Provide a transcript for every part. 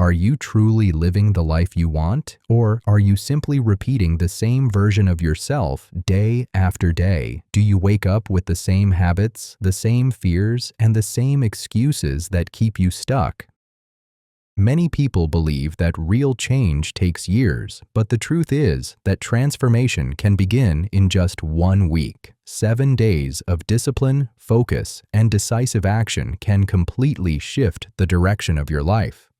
Are you truly living the life you want, or are you simply repeating the same version of yourself day after day? Do you wake up with the same habits, the same fears, and the same excuses that keep you stuck? Many people believe that real change takes years, but the truth is that transformation can begin in just 1 week. 7 days of discipline, focus, and decisive action can completely shift the direction of your life.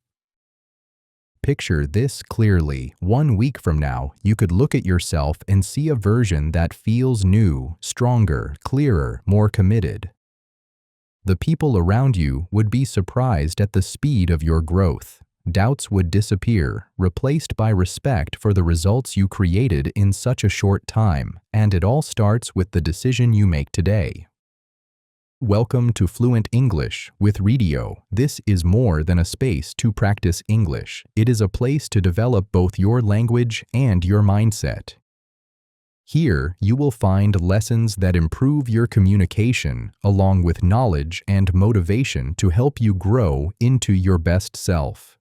Picture this clearly. 1 week from now, you could look at yourself and see a version that feels new, stronger, clearer, more committed. The people around you would be surprised at the speed of your growth. Doubts would disappear, replaced by respect for the results you created in such a short time, and it all starts with the decision you make today. Welcome to Fluent English with Radio. This is more than a space to practice English. It is a place to develop both your language and your mindset. Here, you will find lessons that improve your communication, along with knowledge and motivation to help you grow into your best self.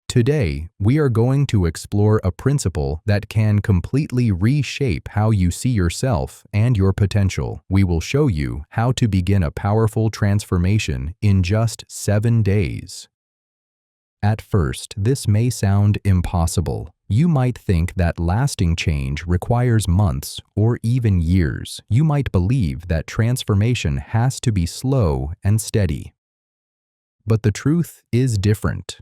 Today, we are going to explore a principle that can completely reshape how you see yourself and your potential. We will show you how to begin a powerful transformation in just 7 days. At first, this may sound impossible. You might think that lasting change requires months or even years. You might believe that transformation has to be slow and steady. But the truth is different.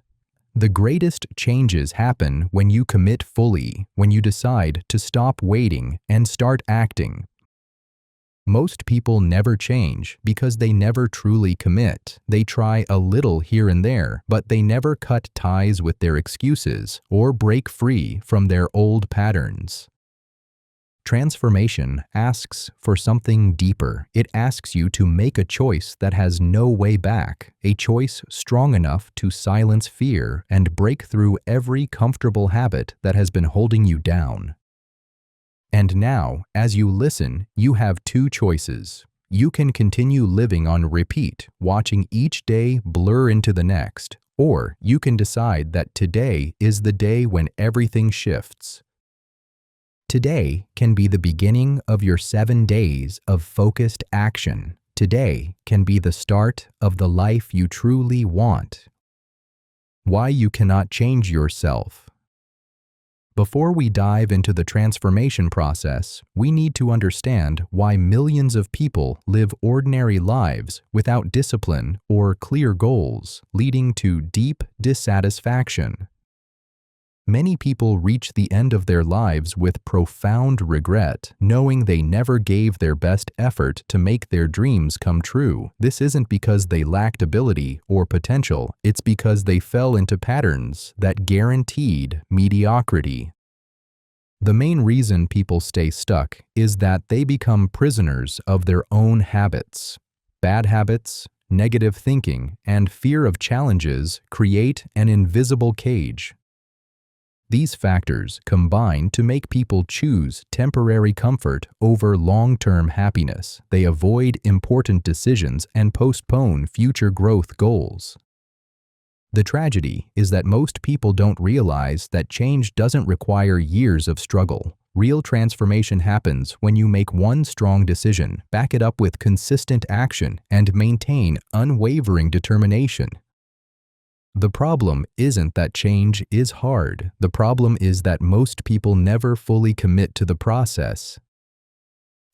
The greatest changes happen when you commit fully, when you decide to stop waiting and start acting. Most people never change because they never truly commit. They try a little here and there, but they never cut ties with their excuses or break free from their old patterns. Transformation asks for something deeper. It asks you to make a choice that has no way back, a choice strong enough to silence fear and break through every comfortable habit that has been holding you down. And now, as you listen, you have 2 choices. You can continue living on repeat, watching each day blur into the next, or you can decide that today is the day when everything shifts. Today can be the beginning of your 7 days of focused action. Today can be the start of the life you truly want. Why you cannot change yourself. Before we dive into the transformation process, we need to understand why millions of people live ordinary lives without discipline or clear goals, leading to deep dissatisfaction. Many people reach the end of their lives with profound regret, knowing they never gave their best effort to make their dreams come true. This isn't because they lacked ability or potential, it's because they fell into patterns that guaranteed mediocrity. The main reason people stay stuck is that they become prisoners of their own habits. Bad habits, negative thinking, and fear of challenges create an invisible cage. These factors combine to make people choose temporary comfort over long-term happiness. They avoid important decisions and postpone future growth goals. The tragedy is that most people don't realize that change doesn't require years of struggle. Real transformation happens when you make one strong decision, back it up with consistent action, and maintain unwavering determination. The problem isn't that change is hard. The problem is that most people never fully commit to the process.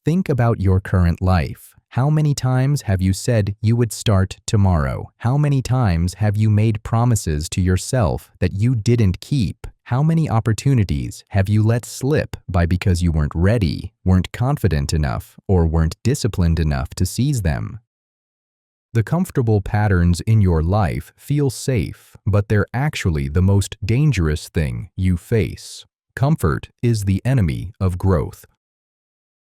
Think about your current life. How many times have you said you would start tomorrow? How many times have you made promises to yourself that you didn't keep? How many opportunities have you let slip because you weren't ready, weren't confident enough, or weren't disciplined enough to seize them? The comfortable patterns in your life feel safe, but they're actually the most dangerous thing you face. Comfort is the enemy of growth.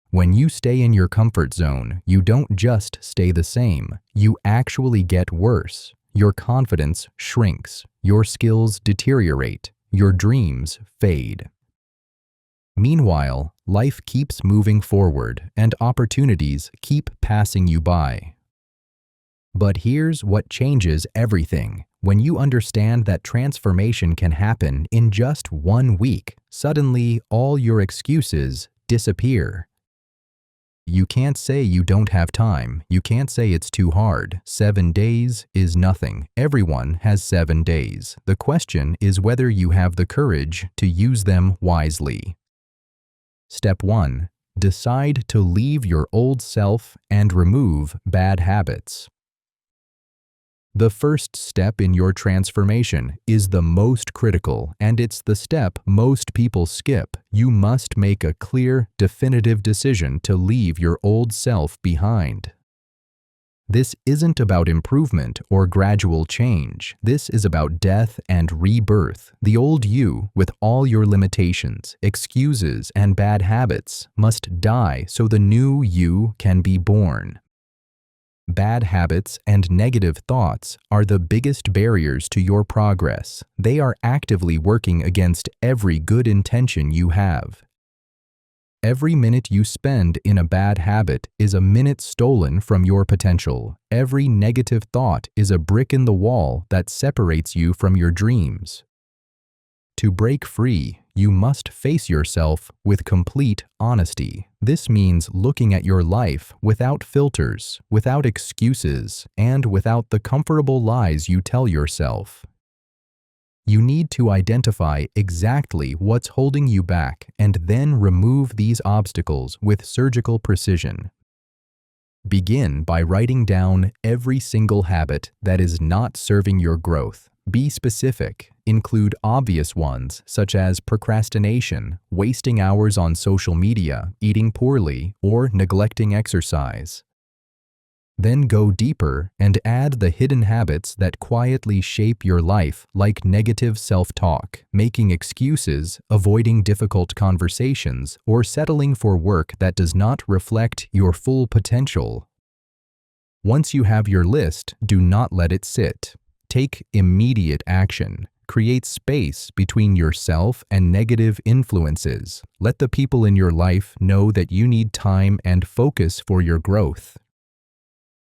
When you stay in your comfort zone, you don't just stay the same, you actually get worse. Your confidence shrinks, your skills deteriorate, your dreams fade. Meanwhile, life keeps moving forward and opportunities keep passing you by. But here's what changes everything. When you understand that transformation can happen in just 1 week, suddenly all your excuses disappear. You can't say you don't have time. You can't say it's too hard. 7 days is nothing. Everyone has 7 days. The question is whether you have the courage to use them wisely. Step 1. Decide to leave your old self and remove bad habits. The first step in your transformation is the most critical, and it's the step most people skip. You must make a clear, definitive decision to leave your old self behind. This isn't about improvement or gradual change. This is about death and rebirth. The old you, with all your limitations, excuses, and bad habits, must die so the new you can be born. Bad habits and negative thoughts are the biggest barriers to your progress. They are actively working against every good intention you have. Every minute you spend in a bad habit is a minute stolen from your potential. Every negative thought is a brick in the wall that separates you from your dreams. To break free, you must face yourself with complete honesty. This means looking at your life without filters, without excuses, and without the comfortable lies you tell yourself. You need to identify exactly what's holding you back and then remove these obstacles with surgical precision. Begin by writing down every single habit that is not serving your growth. Be specific. Include obvious ones such as procrastination, wasting hours on social media, eating poorly, or neglecting exercise. Then go deeper and add the hidden habits that quietly shape your life, like negative self-talk, making excuses, avoiding difficult conversations, or settling for work that does not reflect your full potential. Once you have your list, do not let it sit. Take immediate action. Create space between yourself and negative influences. Let the people in your life know that you need time and focus for your growth.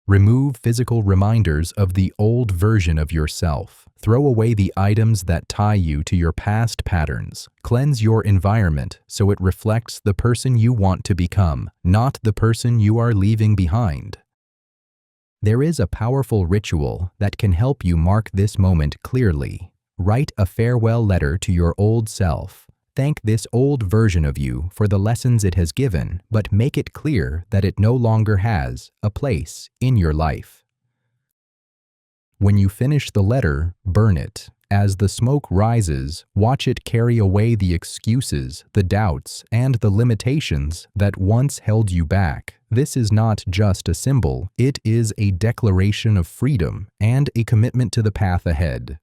Remove physical reminders of the old version of yourself. Throw away the items that tie you to your past patterns. Cleanse your environment so it reflects the person you want to become, not the person you are leaving behind. There is a powerful ritual that can help you mark this moment clearly. Write a farewell letter to your old self. Thank this old version of you for the lessons it has given, but make it clear that it no longer has a place in your life. When you finish the letter, burn it. As the smoke rises, watch it carry away the excuses, the doubts, and the limitations that once held you back. This is not just a symbol, it is a declaration of freedom and a commitment to the path ahead.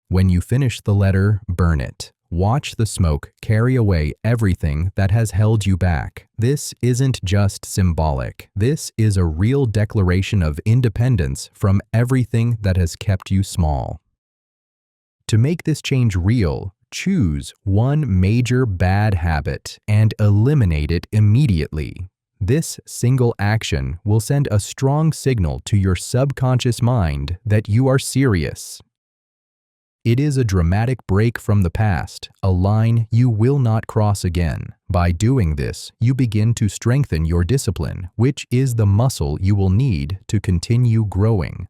When you finish the letter, burn it. Watch the smoke carry away everything that has held you back. This isn't just symbolic. This is a real declaration of independence from everything that has kept you small. To make this change real, choose one major bad habit and eliminate it immediately. This single action will send a strong signal to your subconscious mind that you are serious. It is a dramatic break from the past, a line you will not cross again. By doing this, you begin to strengthen your discipline, which is the muscle you will need to continue growing.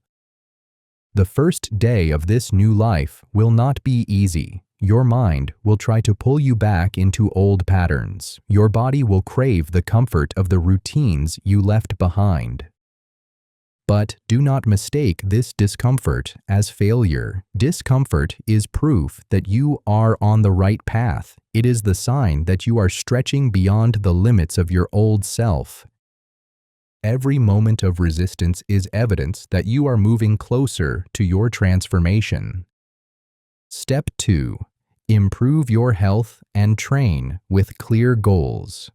The first day of this new life will not be easy. Your mind will try to pull you back into old patterns. Your body will crave the comfort of the routines you left behind. But do not mistake this discomfort as failure. Discomfort is proof that you are on the right path. It is the sign that you are stretching beyond the limits of your old self. Every moment of resistance is evidence that you are moving closer to your transformation. Step 2. Improve your health and train with clear goals.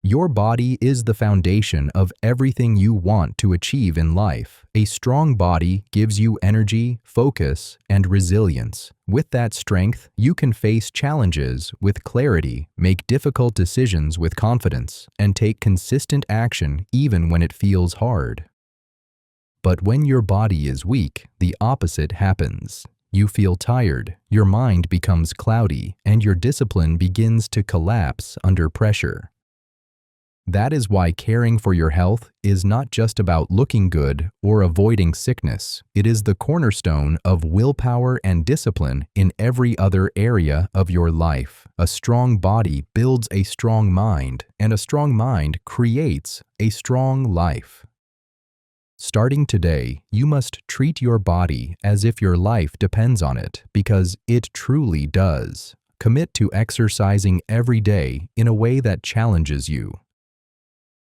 Your body is the foundation of everything you want to achieve in life. A strong body gives you energy, focus, and resilience. With that strength, you can face challenges with clarity, make difficult decisions with confidence, and take consistent action even when it feels hard. But when your body is weak, the opposite happens. You feel tired, your mind becomes cloudy, and your discipline begins to collapse under pressure. That is why caring for your health is not just about looking good or avoiding sickness. It is the cornerstone of willpower and discipline in every other area of your life. A strong body builds a strong mind, and a strong mind creates a strong life. Starting today, you must treat your body as if your life depends on it, because it truly does. Commit to exercising every day in a way that challenges you.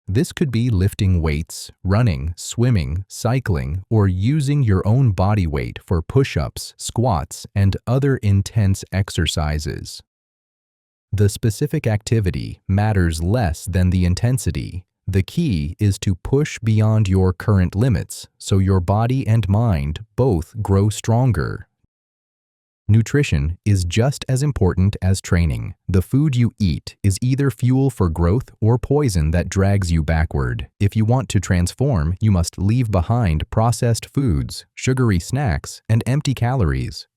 This could be lifting weights, running, swimming, cycling, or using your own body weight for push-ups, squats, and other intense exercises. The specific activity matters less than the intensity. The key is to push beyond your current limits so your body and mind both grow stronger. Nutrition is just as important as training. The food you eat is either fuel for growth or poison that drags you backward. If you want to transform, you must leave behind processed foods, sugary snacks, and empty calories.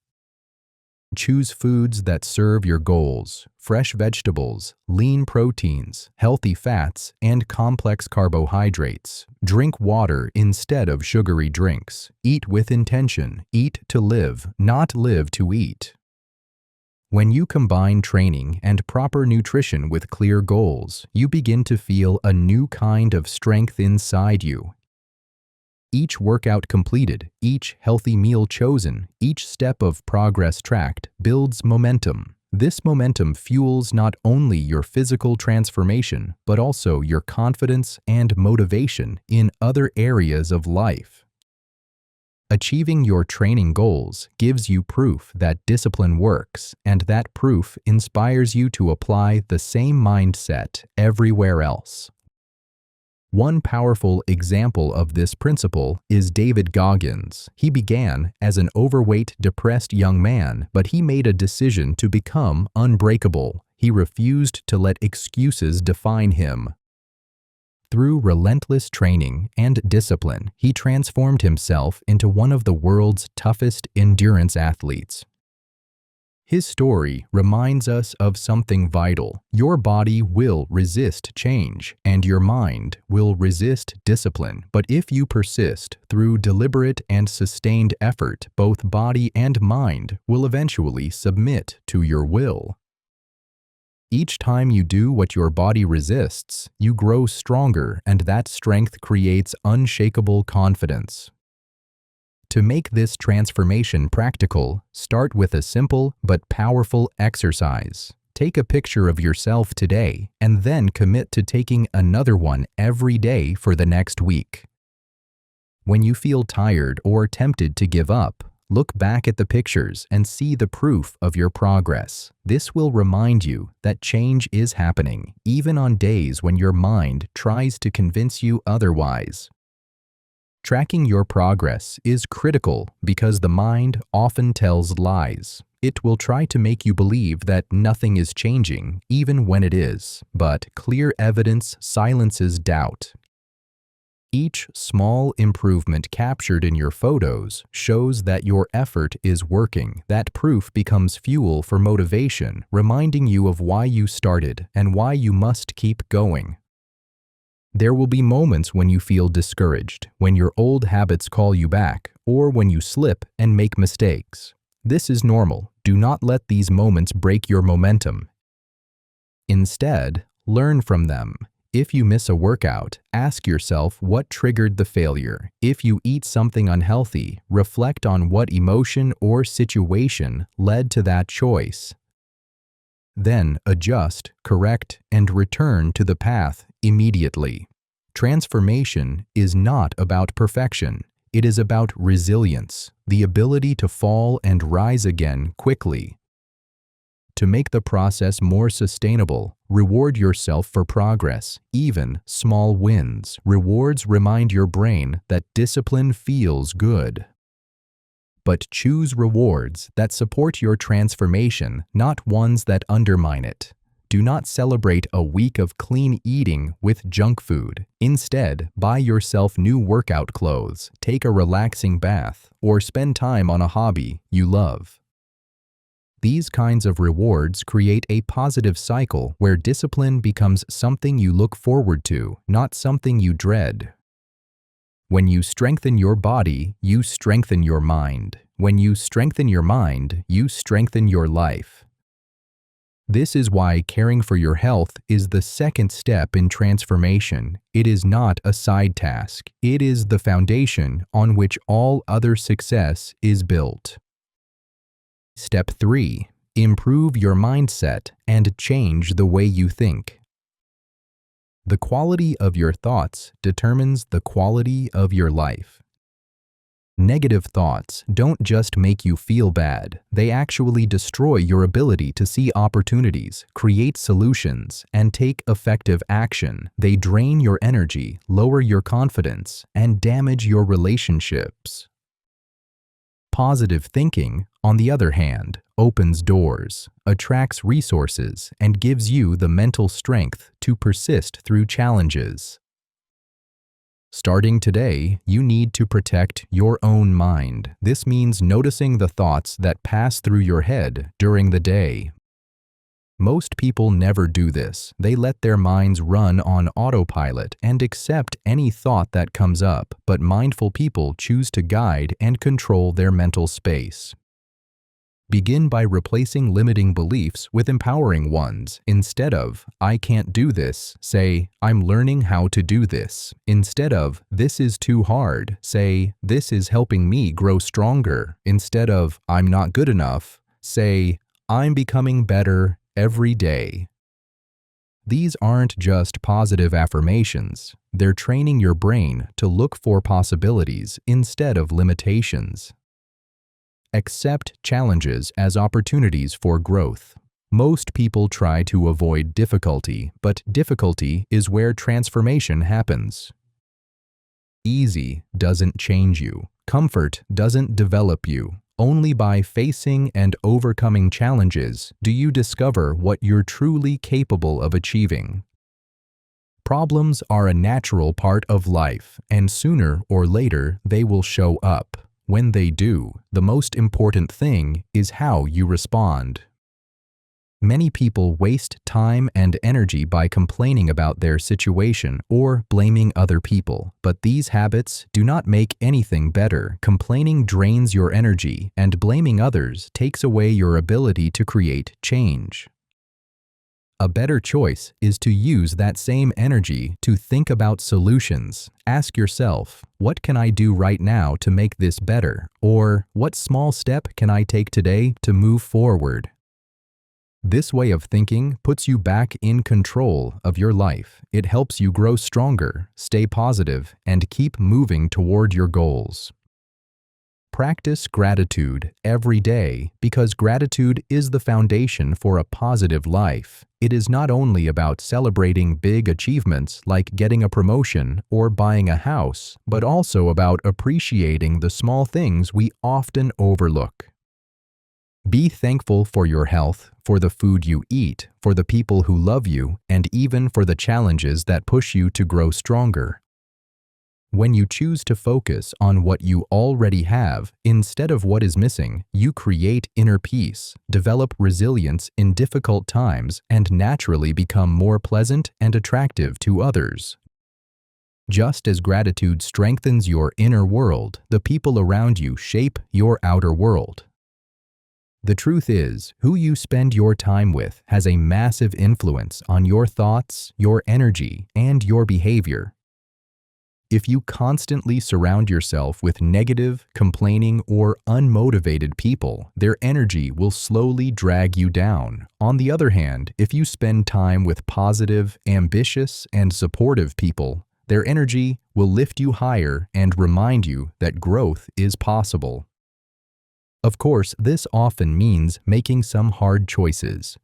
Choose foods that serve your goals: fresh vegetables, lean proteins, healthy fats, and complex carbohydrates. Drink water instead of sugary drinks. Eat with intention. Eat to live, not live to eat. When you combine training and proper nutrition with clear goals, you begin to feel a new kind of strength inside you. Each workout completed, each healthy meal chosen, each step of progress tracked builds momentum. This momentum fuels not only your physical transformation, but also your confidence and motivation in other areas of life. Achieving your training goals gives you proof that discipline works, and that proof inspires you to apply the same mindset everywhere else. One powerful example of this principle is David Goggins. He began as an overweight, depressed young man, but he made a decision to become unbreakable. He refused to let excuses define him. Through relentless training and discipline, he transformed himself into one of the world's toughest endurance athletes. His story reminds us of something vital. Your body will resist change, and your mind will resist discipline. But if you persist through deliberate and sustained effort, both body and mind will eventually submit to your will. Each time you do what your body resists, you grow stronger, and that strength creates unshakable confidence. To make this transformation practical, start with a simple but powerful exercise. Take a picture of yourself today and then commit to taking another one every day for the next week. When you feel tired or tempted to give up, look back at the pictures and see the proof of your progress. This will remind you that change is happening, even on days when your mind tries to convince you otherwise. Tracking your progress is critical because the mind often tells lies. It will try to make you believe that nothing is changing, even when it is, but clear evidence silences doubt. Each small improvement captured in your photos shows that your effort is working. That proof becomes fuel for motivation, reminding you of why you started and why you must keep going. There will be moments when you feel discouraged, when your old habits call you back, or when you slip and make mistakes. This is normal. Do not let these moments break your momentum. Instead, learn from them. If you miss a workout, ask yourself what triggered the failure. If you eat something unhealthy, reflect on what emotion or situation led to that choice. Then adjust, correct, and return to the path immediately. Transformation is not about perfection. It is about resilience, the ability to fall and rise again quickly. To make the process more sustainable, reward yourself for progress, even small wins. Rewards remind your brain that discipline feels good. But choose rewards that support your transformation, not ones that undermine it. Do not celebrate a week of clean eating with junk food. Instead, buy yourself new workout clothes, take a relaxing bath, or spend time on a hobby you love. These kinds of rewards create a positive cycle where discipline becomes something you look forward to, not something you dread. When you strengthen your body, you strengthen your mind. When you strengthen your mind, you strengthen your life. This is why caring for your health is the second step in transformation. It is not a side task. It is the foundation on which all other success is built. Step 3. Improve your mindset and change the way you think. The quality of your thoughts determines the quality of your life. Negative thoughts don't just make you feel bad, they actually destroy your ability to see opportunities, create solutions, and take effective action. They drain your energy, lower your confidence, and damage your relationships. Positive thinking, on the other hand, opens doors, attracts resources, and gives you the mental strength to persist through challenges. Starting today, you need to protect your own mind. This means noticing the thoughts that pass through your head during the day. Most people never do this. They let their minds run on autopilot and accept any thought that comes up, but mindful people choose to guide and control their mental space. Begin by replacing limiting beliefs with empowering ones. Instead of, "I can't do this," say, "I'm learning how to do this." Instead of, "This is too hard," say, "This is helping me grow stronger." Instead of, "I'm not good enough," say, "I'm becoming better every day." These aren't just positive affirmations. They're training your brain to look for possibilities instead of limitations. Accept challenges as opportunities for growth. Most people try to avoid difficulty, but difficulty is where transformation happens. Easy doesn't change you. Comfort doesn't develop you. Only by facing and overcoming challenges do you discover what you're truly capable of achieving. Problems are a natural part of life, and sooner or later they will show up. When they do, the most important thing is how you respond. Many people waste time and energy by complaining about their situation or blaming other people, but these habits do not make anything better. Complaining drains your energy, and blaming others takes away your ability to create change. A better choice is to use that same energy to think about solutions. Ask yourself, what can I do right now to make this better? Or what small step can I take today to move forward? This way of thinking puts you back in control of your life. It helps you grow stronger, stay positive, and keep moving toward your goals. Practice gratitude every day because gratitude is the foundation for a positive life. It is not only about celebrating big achievements like getting a promotion or buying a house, but also about appreciating the small things we often overlook. Be thankful for your health, for the food you eat, for the people who love you, and even for the challenges that push you to grow stronger. When you choose to focus on what you already have instead of what is missing, you create inner peace, develop resilience in difficult times, and naturally become more pleasant and attractive to others. Just as gratitude strengthens your inner world, the people around you shape your outer world. The truth is, who you spend your time with has a massive influence on your thoughts, your energy, and your behavior. If you constantly surround yourself with negative, complaining, or unmotivated people, their energy will slowly drag you down. On the other hand, if you spend time with positive, ambitious, and supportive people, their energy will lift you higher and remind you that growth is possible. Of course, this often means making some hard choices.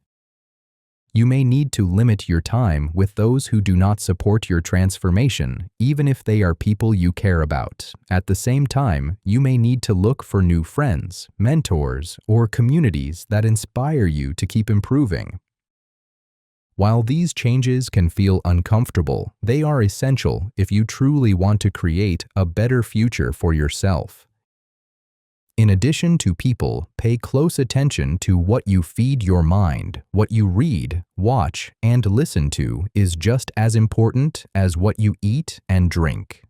You may need to limit your time with those who do not support your transformation, even if they are people you care about. At the same time, you may need to look for new friends, mentors, or communities that inspire you to keep improving. While these changes can feel uncomfortable, they are essential if you truly want to create a better future for yourself. In addition to people, pay close attention to what you feed your mind. What you read, watch, and listen to is just as important as what you eat and drink.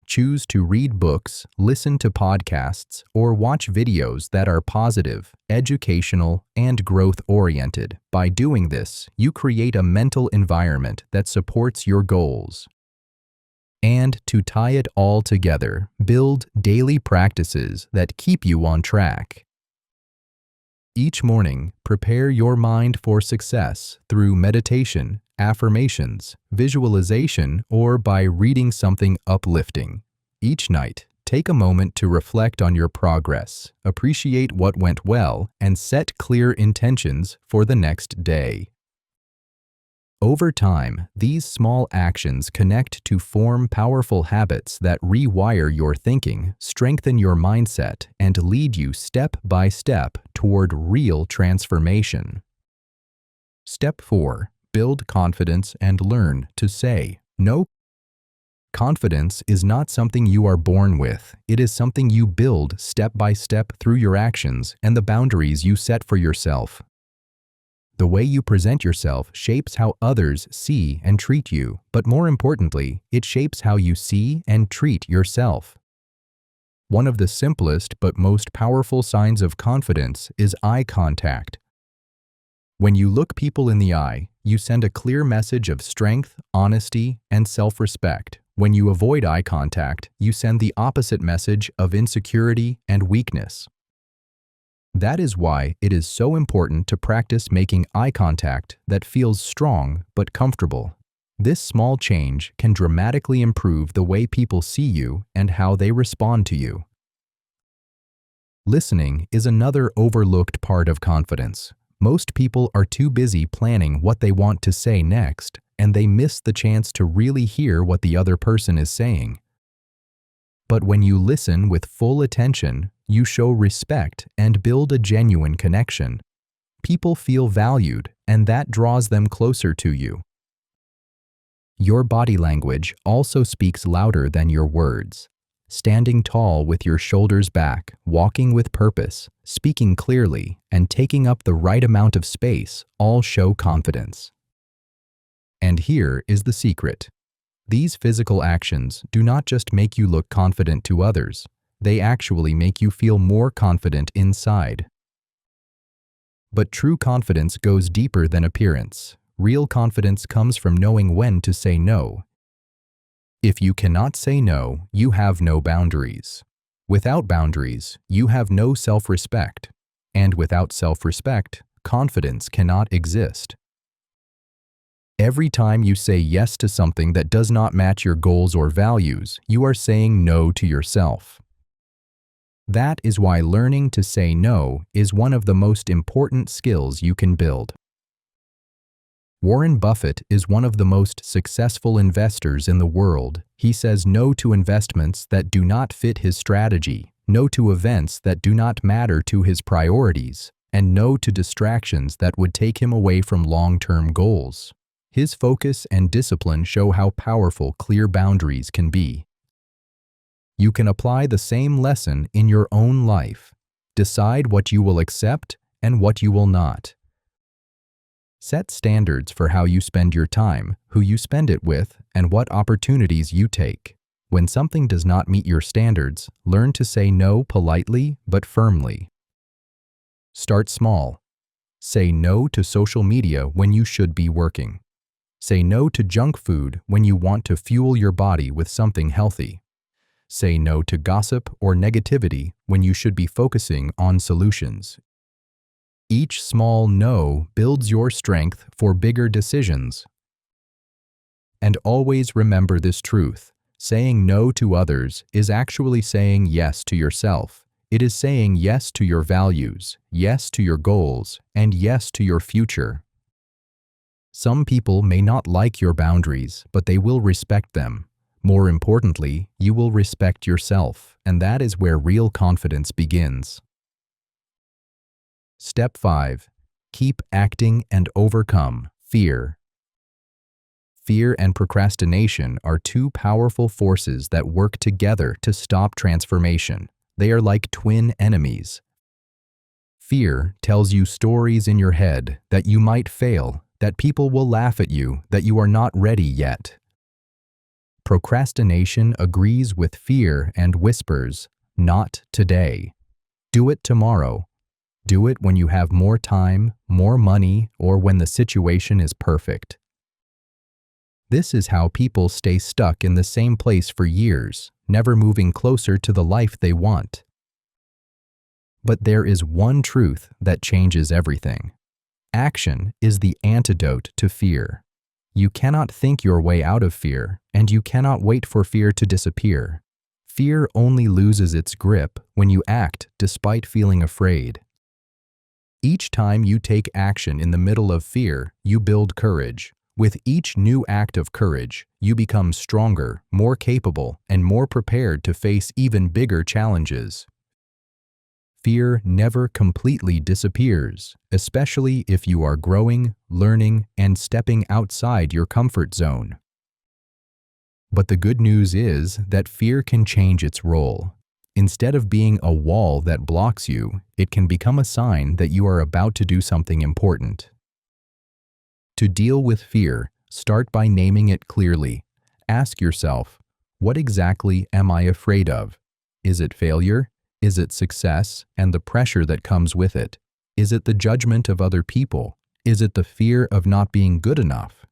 Choose to read books, listen to podcasts, or watch videos that are positive, educational, and growth-oriented. By doing this, you create a mental environment that supports your goals. And to tie it all together, build daily practices that keep you on track. Each morning, prepare your mind for success through meditation, affirmations, visualization, or by reading something uplifting. Each night, take a moment to reflect on your progress, appreciate what went well, and set clear intentions for the next day. Over time, these small actions connect to form powerful habits that rewire your thinking, strengthen your mindset, and lead you step by step toward real transformation. Step 4. Build confidence and learn to say no. Confidence is not something you are born with. It is something you build step by step through your actions and the boundaries you set for yourself. The way you present yourself shapes how others see and treat you, but more importantly, it shapes how you see and treat yourself. One of the simplest but most powerful signs of confidence is eye contact. When you look people in the eye, you send a clear message of strength, honesty, and self-respect. When you avoid eye contact, you send the opposite message of insecurity and weakness. That is why it is so important to practice making eye contact that feels strong but comfortable. This small change can dramatically improve the way people see you and how they respond to you. Listening is another overlooked part of confidence. Most people are too busy planning what they want to say next, and they miss the chance to really hear what the other person is saying. But when you listen with full attention, you show respect and build a genuine connection. People feel valued, and that draws them closer to you. Your body language also speaks louder than your words. Standing tall with your shoulders back, walking with purpose, speaking clearly, and taking up the right amount of space all show confidence. And here is the secret. These physical actions do not just make you look confident to others, they actually make you feel more confident inside. But true confidence goes deeper than appearance. Real confidence comes from knowing when to say no. If you cannot say no, you have no boundaries. Without boundaries, you have no self-respect. And without self-respect, confidence cannot exist. Every time you say yes to something that does not match your goals or values, you are saying no to yourself. That is why learning to say no is one of the most important skills you can build. Warren Buffett is one of the most successful investors in the world. He says no to investments that do not fit his strategy, no to events that do not matter to his priorities, and no to distractions that would take him away from long-term goals. His focus and discipline show how powerful clear boundaries can be. You can apply the same lesson in your own life. Decide what you will accept and what you will not. Set standards for how you spend your time, who you spend it with, and what opportunities you take. When something does not meet your standards, learn to say no politely but firmly. Start small. Say no to social media when you should be working. Say no to junk food when you want to fuel your body with something healthy. Say no to gossip or negativity when you should be focusing on solutions. Each small no builds your strength for bigger decisions. And always remember this truth. Saying no to others is actually saying yes to yourself. It is saying yes to your values, yes to your goals, and yes to your future. Some people may not like your boundaries, but they will respect them. More importantly, you will respect yourself, and that is where real confidence begins. Step 5. Keep acting and overcome. Fear. Fear and procrastination are two powerful forces that work together to stop transformation. They are like twin enemies. Fear tells you stories in your head that you might fail, that people will laugh at you, that you are not ready yet. Procrastination agrees with fear and whispers, "Not today. Do it tomorrow. Do it when you have more time, more money, or when the situation is perfect." This is how people stay stuck in the same place for years, never moving closer to the life they want. But there is one truth that changes everything. Action is the antidote to fear. You cannot think your way out of fear, and you cannot wait for fear to disappear. Fear only loses its grip when you act despite feeling afraid. Each time you take action in the middle of fear, you build courage. With each new act of courage, you become stronger, more capable, and more prepared to face even bigger challenges. Fear never completely disappears, especially if you are growing, learning, and stepping outside your comfort zone. But the good news is that fear can change its role. Instead of being a wall that blocks you, it can become a sign that you are about to do something important. To deal with fear, start by naming it clearly. Ask yourself, what exactly am I afraid of? Is it failure? Is it success and the pressure that comes with it? Is it the judgment of other people? Is it the fear of not being good enough?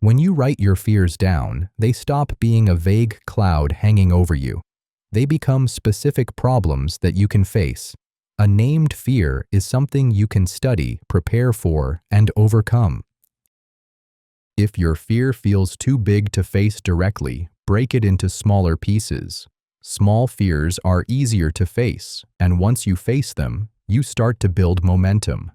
When you write your fears down, they stop being a vague cloud hanging over you. They become specific problems that you can face. A named fear is something you can study, prepare for, and overcome. If your fear feels too big to face directly, break it into smaller pieces. Small fears are easier to face, and once you face them, you start to build momentum.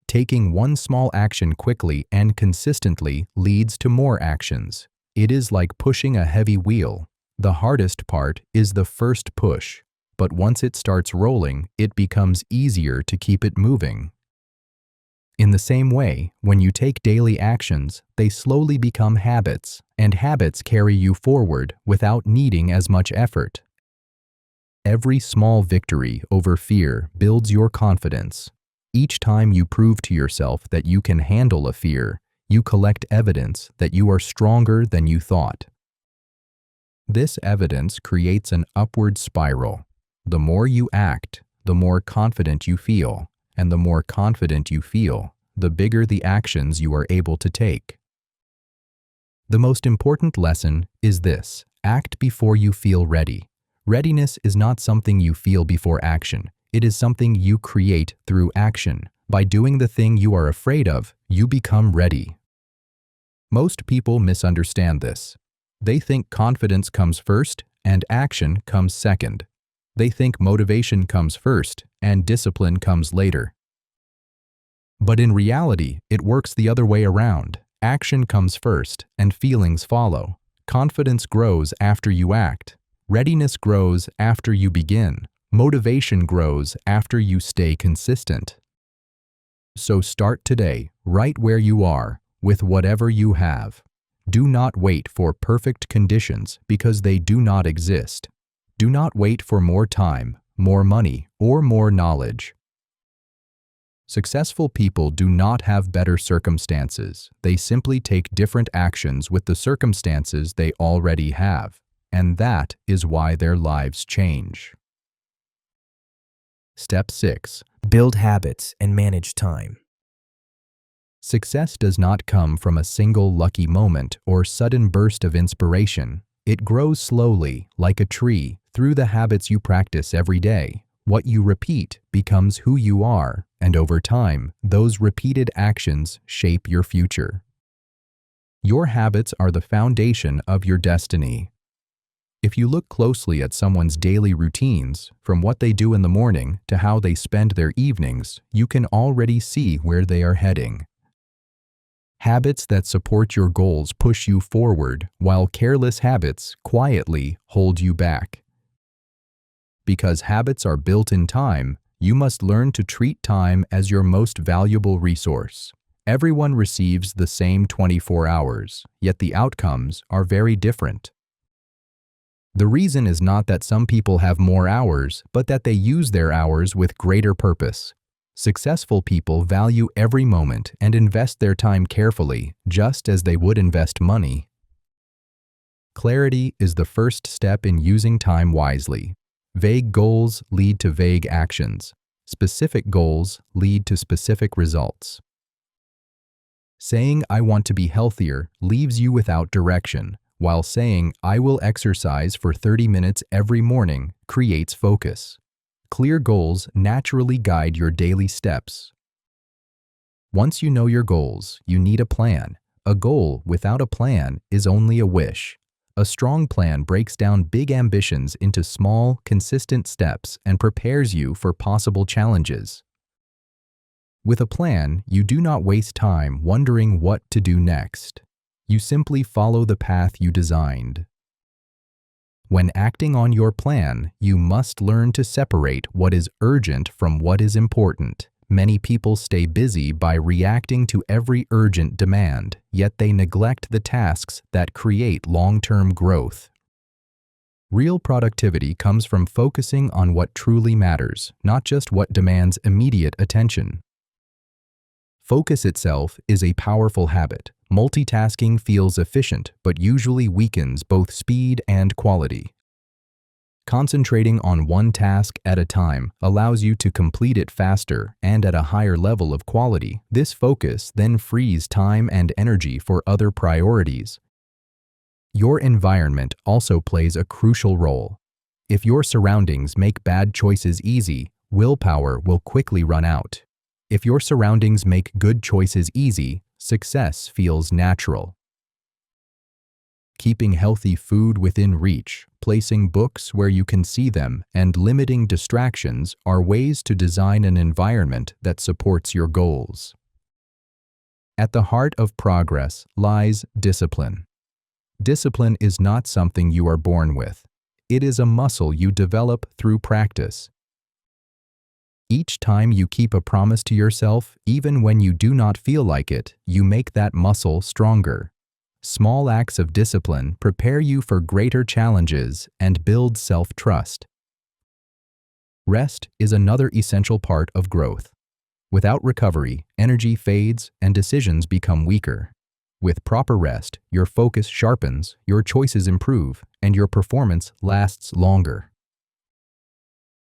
Taking one small action quickly and consistently leads to more actions. It is like pushing a heavy wheel. The hardest part is the first push. But once it starts rolling, it becomes easier to keep it moving. In the same way, when you take daily actions, they slowly become habits, and habits carry you forward without needing as much effort. Every small victory over fear builds your confidence. Each time you prove to yourself that you can handle a fear, you collect evidence that you are stronger than you thought. This evidence creates an upward spiral. The more you act, the more confident you feel, and the more confident you feel, the bigger the actions you are able to take. The most important lesson is this: act before you feel ready. Readiness is not something you feel before action. It is something you create through action. By doing the thing you are afraid of, you become ready. Most people misunderstand this. They think confidence comes first and action comes second. They think motivation comes first and discipline comes later. But in reality, it works the other way around. Action comes first and feelings follow. Confidence grows after you act. Readiness grows after you begin. Motivation grows after you stay consistent. So start today, right where you are, with whatever you have. Do not wait for perfect conditions because they do not exist. Do not wait for more time, more money, or more knowledge. Successful people do not have better circumstances. They simply take different actions with the circumstances they already have, and that is why their lives change. Step 6. Build habits and manage time. Success does not come from a single lucky moment or sudden burst of inspiration. It grows slowly, like a tree, through the habits you practice every day. What you repeat becomes who you are, and over time, those repeated actions shape your future. Your habits are the foundation of your destiny. If you look closely at someone's daily routines, from what they do in the morning to how they spend their evenings, you can already see where they are heading. Habits that support your goals push you forward, while careless habits quietly hold you back. Because habits are built in time, you must learn to treat time as your most valuable resource. Everyone receives the same 24 hours, yet the outcomes are very different. The reason is not that some people have more hours, but that they use their hours with greater purpose. Successful people value every moment and invest their time carefully, just as they would invest money. Clarity is the first step in using time wisely. Vague goals lead to vague actions. Specific goals lead to specific results. Saying "I want to be healthier" leaves you without direction, while saying "I will exercise for 30 minutes every morning" creates focus. Clear goals naturally guide your daily steps. Once you know your goals, you need a plan. A goal without a plan is only a wish. A strong plan breaks down big ambitions into small, consistent steps and prepares you for possible challenges. With a plan, you do not waste time wondering what to do next. You simply follow the path you designed. When acting on your plan, you must learn to separate what is urgent from what is important. Many people stay busy by reacting to every urgent demand, yet they neglect the tasks that create long-term growth. Real productivity comes from focusing on what truly matters, not just what demands immediate attention. Focus itself is a powerful habit. Multitasking feels efficient, but usually weakens both speed and quality. Concentrating on one task at a time allows you to complete it faster and at a higher level of quality. This focus then frees time and energy for other priorities. Your environment also plays a crucial role. If your surroundings make bad choices easy, willpower will quickly run out. If your surroundings make good choices easy, success feels natural. Keeping healthy food within reach, placing books where you can see them, and limiting distractions are ways to design an environment that supports your goals. At the heart of progress lies discipline. Discipline is not something you are born with. It is a muscle you develop through practice. Each time you keep a promise to yourself, even when you do not feel like it, you make that muscle stronger. Small acts of discipline prepare you for greater challenges and build self-trust. Rest is another essential part of growth. Without recovery, energy fades and decisions become weaker. With proper rest, your focus sharpens, your choices improve, and your performance lasts longer.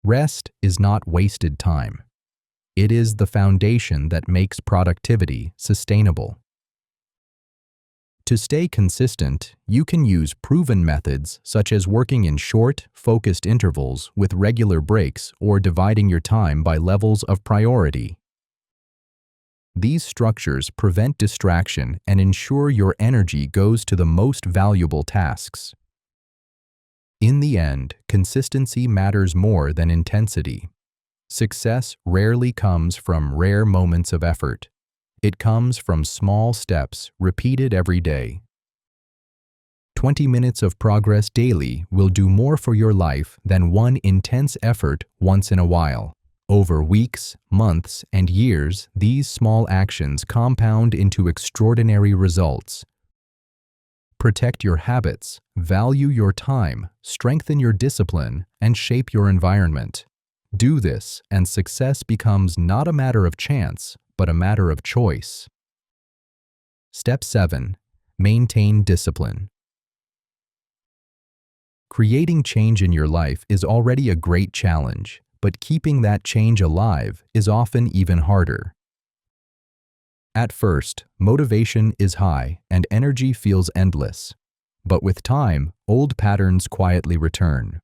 Rest is not wasted time. It is the foundation that makes productivity sustainable. To stay consistent, you can use proven methods such as working in short, focused intervals with regular breaks or dividing your time by levels of priority. These structures prevent distraction and ensure your energy goes to the most valuable tasks. In the end, consistency matters more than intensity. Success rarely comes from rare moments of effort. It comes from small steps repeated every day. 20 minutes of progress daily will do more for your life than one intense effort once in a while. Over weeks, months, and years, these small actions compound into extraordinary results. Protect your habits, value your time, strengthen your discipline, and shape your environment. Do this, and success becomes not a matter of chance, but a matter of choice. Step 7. Maintain discipline. Creating change in your life is already a great challenge, but keeping that change alive is often even harder. At first, motivation is high and energy feels endless. But with time, old patterns quietly return.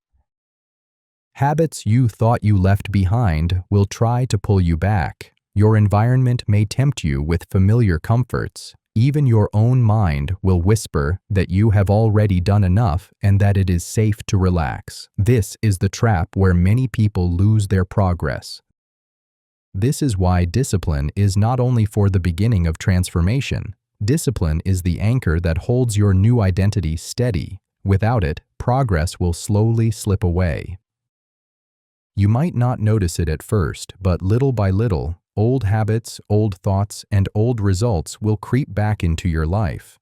Habits you thought you left behind will try to pull you back. Your environment may tempt you with familiar comforts. Even your own mind will whisper that you have already done enough and that it is safe to relax. This is the trap where many people lose their progress. This is why discipline is not only for the beginning of transformation. Discipline is the anchor that holds your new identity steady. Without it, progress will slowly slip away. You might not notice it at first, but little by little, old habits, old thoughts, and old results will creep back into your life.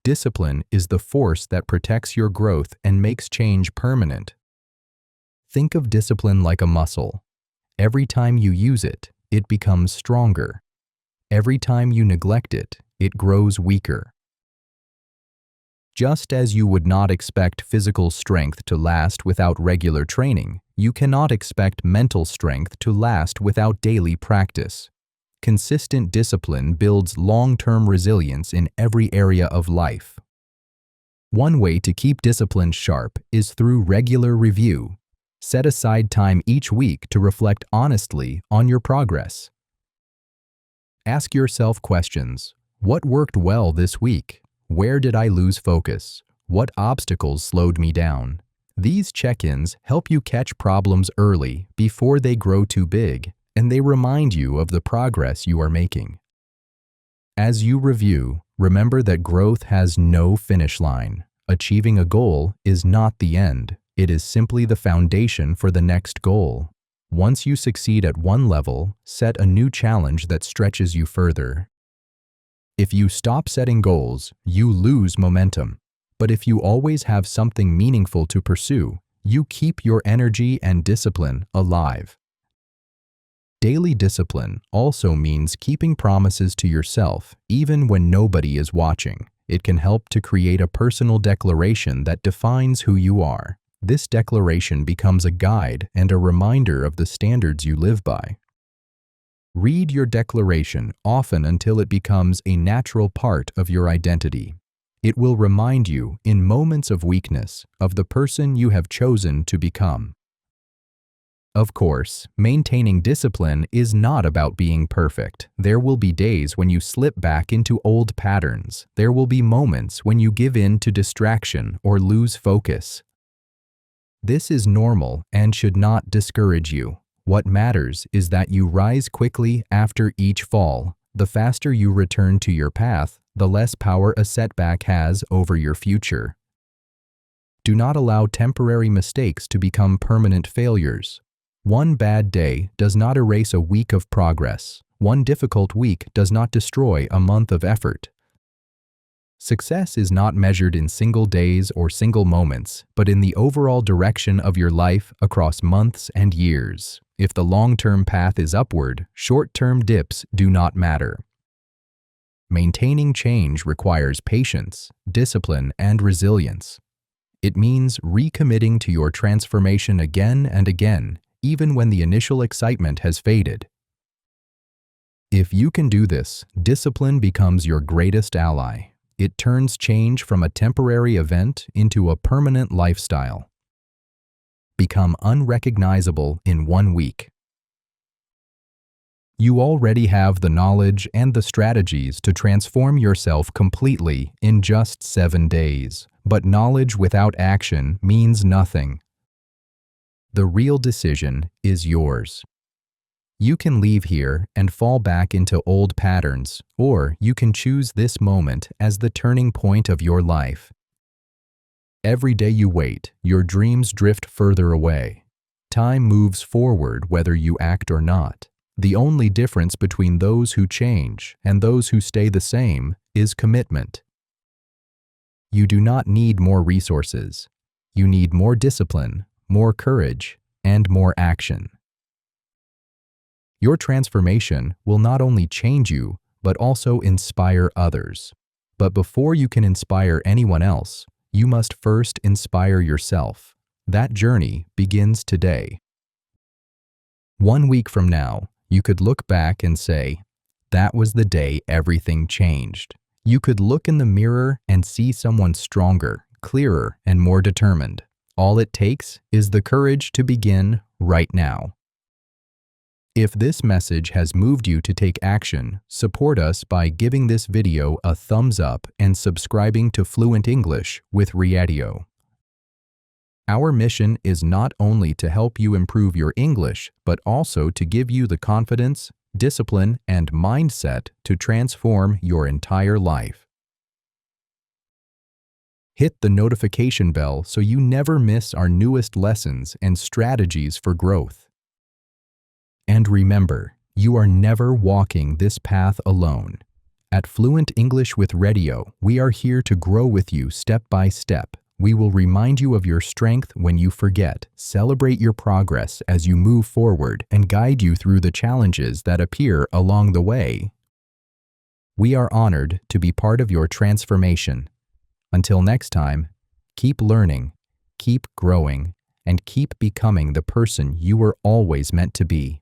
Discipline is the force that protects your growth and makes change permanent. Think of discipline like a muscle. Every time you use it, it becomes stronger. Every time you neglect it, it grows weaker. Just as you would not expect physical strength to last without regular training, you cannot expect mental strength to last without daily practice. Consistent discipline builds long-term resilience in every area of life. One way to keep discipline sharp is through regular review. Set aside time each week to reflect honestly on your progress. Ask yourself questions. What worked well this week? Where did I lose focus? What obstacles slowed me down? These check-ins help you catch problems early before they grow too big, and they remind you of the progress you are making. As you review, remember that growth has no finish line. Achieving a goal is not the end. It is simply the foundation for the next goal. Once you succeed at one level, set a new challenge that stretches you further. If you stop setting goals, you lose momentum. But if you always have something meaningful to pursue, you keep your energy and discipline alive. Daily discipline also means keeping promises to yourself, even when nobody is watching. It can help to create a personal declaration that defines who you are. This declaration becomes a guide and a reminder of the standards you live by. Read your declaration often until it becomes a natural part of your identity. It will remind you, in moments of weakness, of the person you have chosen to become. Of course, maintaining discipline is not about being perfect. There will be days when you slip back into old patterns. There will be moments when you give in to distraction or lose focus. This is normal and should not discourage you. What matters is that you rise quickly after each fall. The faster you return to your path, the less power a setback has over your future. Do not allow temporary mistakes to become permanent failures. One bad day does not erase a week of progress. One difficult week does not destroy a month of effort. Success is not measured in single days or single moments, but in the overall direction of your life across months and years. If the long-term path is upward, short-term dips do not matter. Maintaining change requires patience, discipline, and resilience. It means recommitting to your transformation again and again, even when the initial excitement has faded. If you can do this, discipline becomes your greatest ally. It turns change from a temporary event into a permanent lifestyle. Become unrecognizable in 1 week. You already have the knowledge and the strategies to transform yourself completely in just 7 days. But knowledge without action means nothing. The real decision is yours. You can leave here and fall back into old patterns, or you can choose this moment as the turning point of your life. Every day you wait, your dreams drift further away. Time moves forward whether you act or not. The only difference between those who change and those who stay the same is commitment. You do not need more resources. You need more discipline, more courage, and more action. Your transformation will not only change you, but also inspire others. But before you can inspire anyone else, you must first inspire yourself. That journey begins today. 1 week from now, you could look back and say, "That was the day everything changed." You could look in the mirror and see someone stronger, clearer, and more determined. All it takes is the courage to begin right now. If this message has moved you to take action, support us by giving this video a thumbs up and subscribing to Fluent English with Riadio. Our mission is not only to help you improve your English, but also to give you the confidence, discipline, and mindset to transform your entire life. Hit the notification bell so you never miss our newest lessons and strategies for growth. And remember, You are never walking this path alone. At Fluent English with Radio, we are here to grow with you step by step. We will remind you of your strength when you forget, celebrate your progress as you move forward, and guide you through the challenges that appear along the way. We are honored to be part of your transformation. Until next time, keep learning, keep growing, and keep becoming the person you were always meant to be.